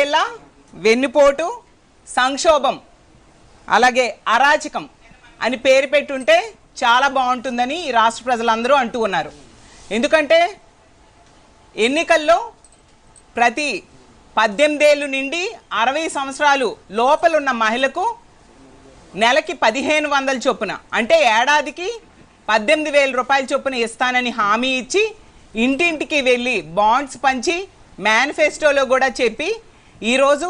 రెండేళ్ల వెన్నుపోటు, సంక్షోభం, అలాగే అరాచకం అని పేరు పెట్టుంటే చాలా బాగుంటుందని ఈ రాష్ట్ర ప్రజలందరూ అంటూ ఉన్నారు. ఎందుకంటే ఎన్నికల్లో ప్రతి 18 ఏళ్ళు నుండి 60 సంవత్సరాలు లోపలున్న మహిళకు నెలకి 1500 చొప్పున, అంటే ఏడాదికి 18,000 రూపాయల చొప్పున ఇస్తానని హామీ ఇచ్చి ఇంటింటికి వెళ్ళి బాండ్స్ పంచి మేనిఫెస్టోలో కూడా చెప్పి ఈరోజు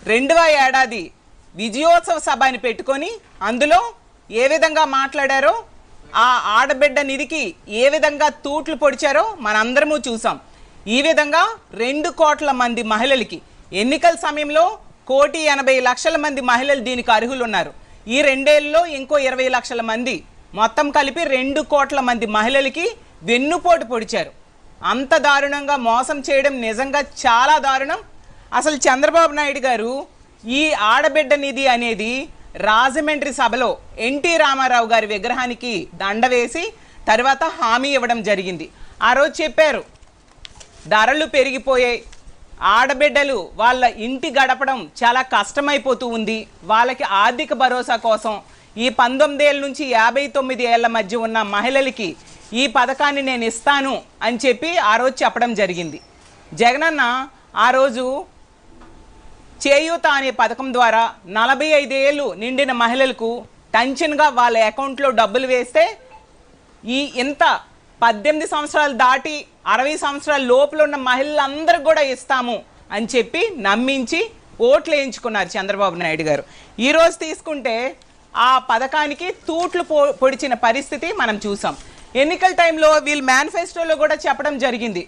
2వ ఏడాది విజయోత్సవ సభ అని పెట్టుకొని అందులో ఏ విధంగా మాట్లాడారో, ఆ ఆడబిడ్డ నిధికి ఏ విధంగా తూట్లు పొడిచారో మనందరము చూసాం. ఈ విధంగా 2 కోట్ల మంది మహిళలకి ఎన్నికల సమయంలో 1,80,00,000 మంది మహిళలు దీనికి అర్హులు ఉన్నారు. ఈ 2 ఏళ్లలో ఇంకో 20 లక్షల మంది, మొత్తం కలిపి 2 కోట్ల మంది మహిళలకి వెన్నుపోటు పొడిచారు. అంత దారుణంగా మోసం చేయడం నిజంగా చాలా దారుణం. అసలు చంద్రబాబు నాయుడు గారు ఈ ఆడబిడ్డ నిధి అనేది రాజమండ్రి సభలో ఎన్టీ రామారావు గారి విగ్రహానికి దండ వేసి తర్వాత హామీ ఇవ్వడం జరిగింది. ఆ రోజు చెప్పారు, ధరలు పెరిగిపోయాయి, ఆడబిడ్డలు వాళ్ళ ఇంటి గడపడం చాలా కష్టమైపోతూ ఉంది, వాళ్ళకి ఆర్థిక భరోసా కోసం ఈ 19 ఏళ్ళ నుంచి 59 ఏళ్ల మధ్య ఉన్న మహిళలకి ఈ పథకాన్ని నేను ఇస్తాను అని చెప్పి ఆ రోజు చెప్పడం జరిగింది. జగనన్న ఆ రోజు చేయూత అనే పథకం ద్వారా 45 ఏళ్ళు నిండిన మహిళలకు టెన్షన్గా వాళ్ళ అకౌంట్లో డబ్బులు వేస్తే ఈ ఇంత 18 సంవత్సరాలు దాటి 60 సంవత్సరాల లోపల ఉన్న మహిళలందరికీ కూడా ఇస్తాము అని చెప్పి నమ్మించి ఓట్లు వేయించుకున్నారు చంద్రబాబు నాయుడు గారు. ఈరోజు తీసుకుంటే ఆ పథకానికి తూట్లు పొడిచిన పరిస్థితి మనం చూసాం. ఎన్నికల టైంలో వీళ్ళు మేనిఫెస్టోలో కూడా చెప్పడం జరిగింది,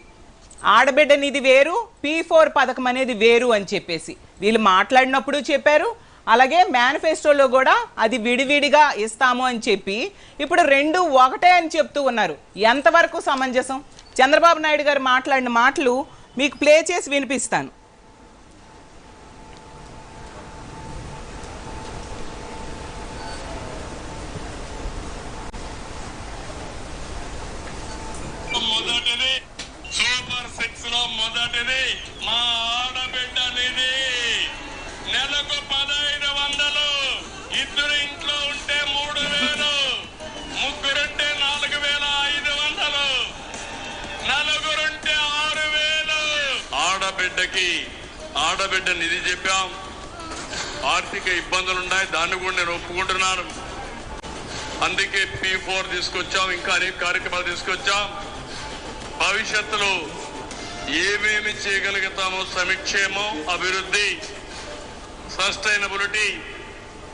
ఆడబిడ్డ నిధి వేరు, P4 పథకం అనేది వేరు అని చెప్పేసి వీళ్ళు మాట్లాడినప్పుడు చెప్పారు. అలాగే మేనిఫెస్టోలో కూడా అది విడివిడిగా ఇస్తాము అని చెప్పి ఇప్పుడు 2 ఒకటే అని చెప్తూ ఉన్నారు. ఎంతవరకు సమంజసం? చంద్రబాబు నాయుడు గారు మాట్లాడిన మాటలు మీకు ప్లే చేసి వినిపిస్తాను. మొదటిది సూపర్ 6 లో మొదటిది మా ఆడబిడ్డ నిధి. నెలకు 1,500, ఇద్దరు ఇంట్లో ఉంటే 3,000, ముగ్గురుంటే 4,500, నలుగురుంటే 6,000. ఆడబిడ్డ నిధి చెప్పాం. ఆర్థిక ఇబ్బందులు ఉన్నాయి, దాన్ని కూడా నేను ఒప్పుకుంటున్నాను. అందుకే P4 తీసుకొచ్చాం, ఇంకా అనేక కార్యక్రమాలు తీసుకొచ్చాం. భవిష్యత్తులో ఏమేమి చేయగలుగుతామో సంక్షేమం, అభివృద్ధి, సస్టైనబిలిటీ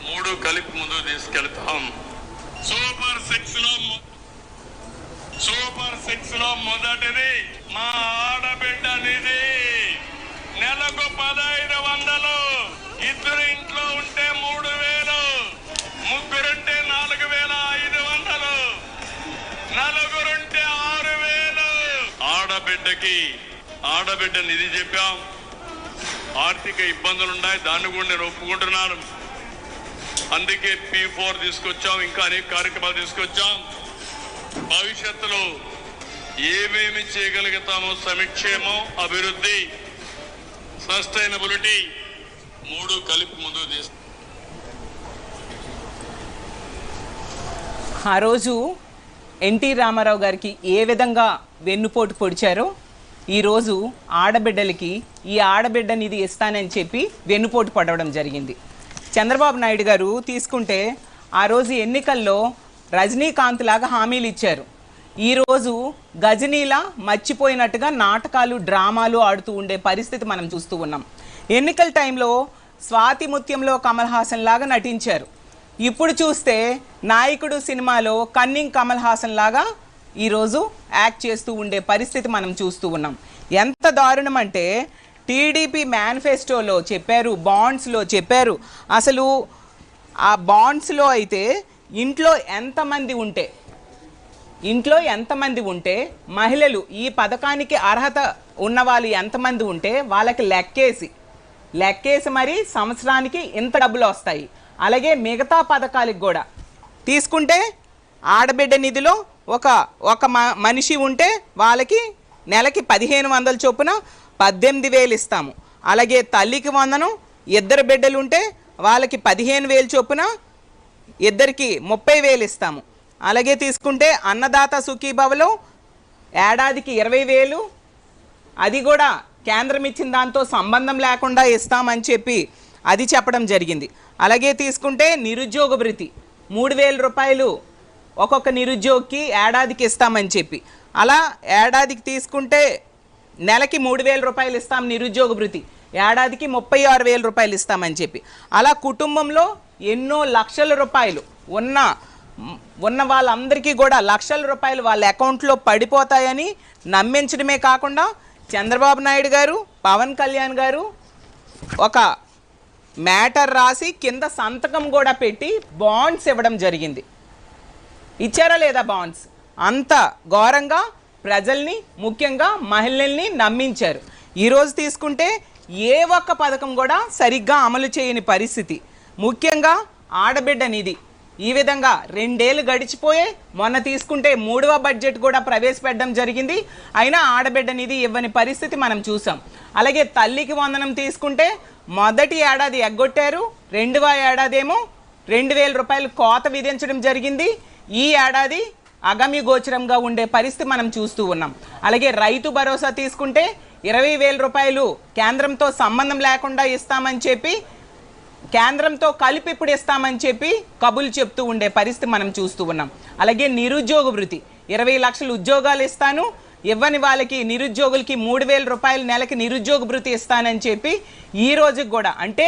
3 కలిపి ముందుకు తీసుకెళ్తాం. సూపర్ 6 లో మొదటిది మా ఆడబిడ్డ నిధి. నెలకు 1,500, ఇద్దరు ఇంట్లో ఉంటే 3,000, ముగ్గురుంటే 4,500, నలుగురుంటే 6,000. ఆడబిడ్డ నిధి చెప్పాం. ఆర్థిక ఇబ్బందులు ఉన్నాయి, దాన్ని కూడా నేను ఒప్పుకుంటున్నాను. అందుకే P4 తీసుకొచ్చాం, ఇంకా అనేక కార్యక్రమాలు తీసుకొచ్చాం. భవిష్యత్తులో ఏమేమి చేయగలుగుతామో సంక్షేమం, అభివృద్ధి, సస్టైనబిలిటీ 3 కలిపి ముందుకు తీసుకు. ఆ రోజు ఎన్టీ రామారావు గారికి ఏ విధంగా వెన్నుపోటు పొడిచారో ఈరోజు ఆడబిడ్డలకి ఈ ఆడబిడ్డ నిధి ఇస్తానని చెప్పి వెన్నుపోటు పడవడం జరిగింది. చంద్రబాబు నాయుడు గారు తీసుకుంటే ఆ రోజు ఎన్నికల్లో రజనీకాంత్ లాగా హామీలు ఇచ్చారు. ఈరోజు గజనీలా మర్చిపోయినట్టుగా నాటకాలు, డ్రామాలు ఆడుతూ ఉండే పరిస్థితి మనం చూస్తూ ఉన్నాం. ఎన్నికల టైంలో స్వాతి ముత్యంలో కమల్ హాసన్ లాగా నటించారు. ఇప్పుడు చూస్తే నాయకుడు సినిమాలో కన్నింగ్ కమల్ హాసన్ లాగా ఈరోజు యాక్ట్ చేస్తూ ఉండే పరిస్థితి మనం చూస్తూ ఉన్నాం. ఎంత దారుణం అంటే టీడీపీ మేనిఫెస్టోలో చెప్పారు, బాండ్స్లో చెప్పారు. అసలు ఆ బాండ్స్లో అయితే ఇంట్లో ఎంతమంది ఉంటే మహిళలు ఈ పథకానికి అర్హత ఉన్నవాళ్ళు ఎంతమంది ఉంటే వాళ్ళకి లెక్కేసి మరి సంవత్సరానికి ఇంత డబ్బులు వస్తాయి. అలాగే మిగతా పథకాలకు కూడా తీసుకుంటే ఆడబిడ్డ నిధిలో ఒక మనిషి ఉంటే వాళ్ళకి నెలకి 1,500 చొప్పున 18,000 ఇస్తాము. అలాగే తల్లికి వందనం, ఇద్దరు బిడ్డలు ఉంటే వాళ్ళకి 15,000 చొప్పున ఇద్దరికి 30,000 ఇస్తాము. అలాగే తీసుకుంటే అన్నదాత సుఖీభవలో ఏడాదికి 20,000, అది కూడా కేంద్రం ఇచ్చిన దాంతో సంబంధం లేకుండా ఇస్తామని చెప్పి అది చెప్పడం జరిగింది. అలాగే తీసుకుంటే నిరుద్యోగ భృతి 3,000 రూపాయలు ఒక్కొక్క నిరుద్యోగికి ఏడాదికి ఇస్తామని చెప్పి, అలా ఏడాదికి తీసుకుంటే నెలకి 3,000 రూపాయలు ఇస్తాం నిరుద్యోగ భృతి, ఏడాదికి 36,000 రూపాయలు ఇస్తామని చెప్పి, అలా కుటుంబంలో ఎన్నో లక్షల రూపాయలు ఉన్న వాళ్ళందరికీ కూడా లక్షల రూపాయలు వాళ్ళ అకౌంట్లో పడిపోతాయని నమ్మించడమే కాకుండా చంద్రబాబు నాయుడు గారు, పవన్ కళ్యాణ్ గారు ఒక మ్యాటర్ రాసి కింద సంతకం కూడా పెట్టి బాండ్స్ ఇవ్వడం జరిగింది. ఇచ్చారా లేదా బాండ్స్? అంత ఘోరంగా ప్రజల్ని, ముఖ్యంగా మహిళల్ని నమ్మించారు. ఈరోజు తీసుకుంటే ఏ ఒక్క పథకం కూడా సరిగ్గా అమలు చేయని పరిస్థితి. ముఖ్యంగా ఆడబిడ్డ నిధి ఈ విధంగా 2 ఏళ్ళు గడిచిపోయే, మొన్న తీసుకుంటే 3వ బడ్జెట్ కూడా ప్రవేశపెట్టడం జరిగింది, అయినా ఆడబిడ్డ నిధి ఇవ్వని పరిస్థితి మనం చూసాం. అలాగే తల్లికి వందనం తీసుకుంటే మొదటి ఏడాది ఎగ్గొట్టారు, 2వ ఏడాది ఏమో 2,000 రూపాయలు కోత విధించడం జరిగింది. ఈ ఏడాది అగమ్య గోచరంగా ఉండే పరిస్థితి మనం చూస్తూ ఉన్నాం. అలాగే రైతు భరోసా తీసుకుంటే 20,000 రూపాయలు కేంద్రంతో సంబంధం లేకుండా ఇస్తామని చెప్పి, కేంద్రంతో కలిపి ఇప్పుడు ఇస్తామని చెప్పి కబులు చెప్తూ ఉండే పరిస్థితి మనం చూస్తూ ఉన్నాం. అలాగే నిరుద్యోగ భృతి 20 లక్షల ఉద్యోగాలు ఇస్తాను, ఇవ్వని వాళ్ళకి నిరుద్యోగులకి 3,000 రూపాయలు నెలకి నిరుద్యోగ భృతి ఇస్తానని చెప్పి ఈ రోజుకి కూడా, అంటే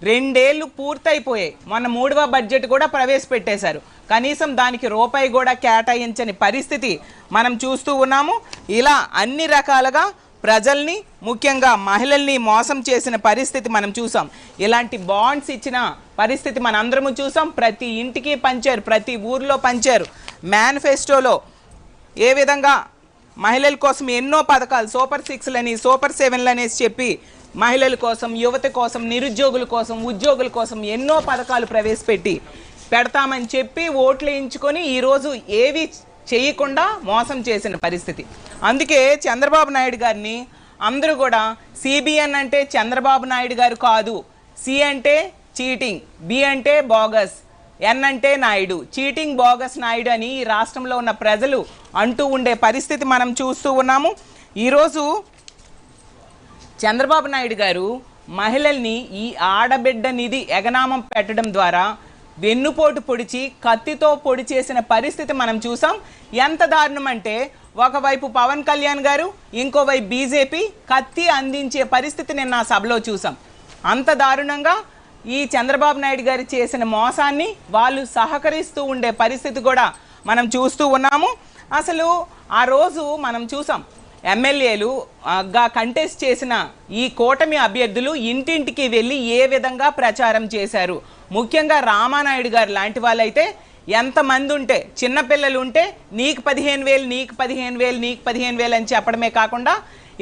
2 ఏళ్ళు పూర్తయిపోయాయి, మొన్న 3వ బడ్జెట్ కూడా ప్రవేశపెట్టేశారు, కనీసం దానికి రూపాయి కూడా కేటాయించని పరిస్థితి మనం చూస్తూ ఉన్నాము. ఇలా అన్ని రకాలుగా ప్రజల్ని, ముఖ్యంగా మహిళల్ని మోసం చేసిన పరిస్థితి మనం చూసాం. ఇలాంటి బాండ్స్ ఇచ్చిన పరిస్థితి మనందరము చూసాం. ప్రతి ఇంటికి పంచారు, ప్రతి ఊర్లో పంచారు. మేనిఫెస్టోలో ఏ విధంగా మహిళల కోసం ఎన్నో పథకాలు, సూపర్ 6లని, సూపర్ 7లని అనేసి చెప్పి మహిళల కోసం, యువత కోసం, నిరుద్యోగుల కోసం, ఉద్యోగుల కోసం ఎన్నో పథకాలు ప్రవేశపెట్టి పెడతామని చెప్పి ఓట్లు వేయించుకొని ఈరోజు ఏవి చేయకుండా మోసం చేసిన పరిస్థితి. అందుకే చంద్రబాబు నాయుడు గారిని అందరూ కూడా సిబిఎన్ అంటే చంద్రబాబు నాయుడు గారు కాదు, సి అంటే చీటింగ్, బి అంటే బోగస్, ఎన్ అంటే నాయుడు, చీటింగ్ బోగస్ నాయుడు అని ఈ రాష్ట్రంలో ఉన్న ప్రజలు అంటూ ఉండే పరిస్థితి మనం చూస్తూ ఉన్నాము. ఈరోజు చంద్రబాబు నాయుడు గారు మహిళల్ని ఈ ఆడబిడ్డ నిధి ఎగనామం పెట్టడం ద్వారా వెన్నుపోటు పొడిచి కత్తితో పొడి చేసిన పరిస్థితి మనం చూసాం. ఎంత దారుణం అంటే ఒకవైపు పవన్ కళ్యాణ్ గారు, ఇంకోవైపు బీజేపీ కత్తి అందించే పరిస్థితి నిన్న సభలో చూసాం. అంత దారుణంగా ఈ చంద్రబాబు నాయుడు గారు చేసిన మోసాన్ని వాళ్ళు సహకరిస్తూ ఉండే పరిస్థితి కూడా మనం చూస్తూ ఉన్నాము. అసలు ఆ రోజు మనం చూసాం ఎమ్మెల్యేలుగా కంటెస్ట్ చేసిన ఈ కూటమి అభ్యర్థులు ఇంటింటికి వెళ్ళి ఏ విధంగా ప్రచారం చేశారు. ముఖ్యంగా రామానాయుడు గారు లాంటి వాళ్ళైతే ఎంతమంది ఉంటే, చిన్నపిల్లలు ఉంటే నీకు 15,000, నీకు 15,000, నీకు 15,000 అని చెప్పడమే కాకుండా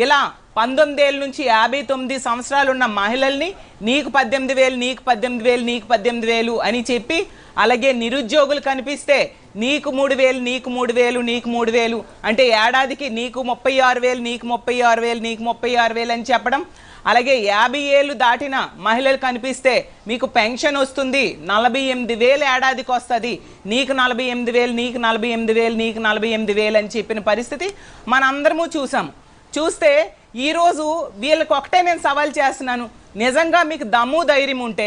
ఇలా 19 ఏళ్ళ నుంచి 59 సంవత్సరాలు ఉన్న మహిళల్ని నీకు 18,000, నీకు 18,000, నీకు 18,000 అని చెప్పి, అలాగే నిరుద్యోగులు కనిపిస్తే నీకు 3,000, నీకు 3,000, నీకు 3,000 అంటే ఏడాదికి నీకు 36,000, నీకు 36,000, నీకు 36,000 అని చెప్పడం. అలాగే 50 ఏళ్ళు దాటిన మహిళలు కనిపిస్తే మీకు పెన్షన్ వస్తుంది, 48,000 ఏడాదికి వస్తుంది, నీకు 48,000, నీకు 48,000, నీకు 48,000 అని చెప్పిన పరిస్థితి మనందరము చూసాము. చూస్తే ఈరోజు వీళ్ళకి ఒకటే నేను సవాల్ చేస్తున్నాను, నిజంగా మీకు దమ్ము ధైర్యం ఉంటే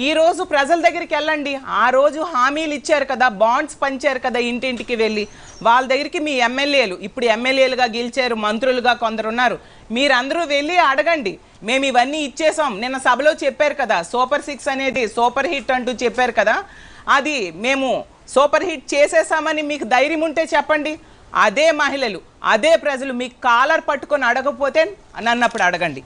ఈరోజు ప్రజల దగ్గరికి వెళ్ళండి. ఆ రోజు హామీలు ఇచ్చారు కదా, బాండ్స్ పంచారు కదా ఇంటింటికి వెళ్ళి, వాళ్ళ దగ్గరికి మీ ఎమ్మెల్యేలు, ఇప్పుడు ఎమ్మెల్యేలుగా గెలిచారు, మంత్రులుగా కొందరు ఉన్నారు, మీరందరూ వెళ్ళి అడగండి, మేము ఇవన్నీ ఇచ్చేసాం. నిన్న సభలో చెప్పారు కదా, సూపర్ 6 అనేది సూపర్ హిట్ అంటూ చెప్పారు కదా, అది మేము సూపర్ హిట్ చేసేసామని మీకు ధైర్యం ఉంటే చెప్పండి. అదే మహిళలు, అదే ప్రజలు మీకు కాలర్ పట్టుకొని అడగకపోతే నన్నప్పుడు అడగండి.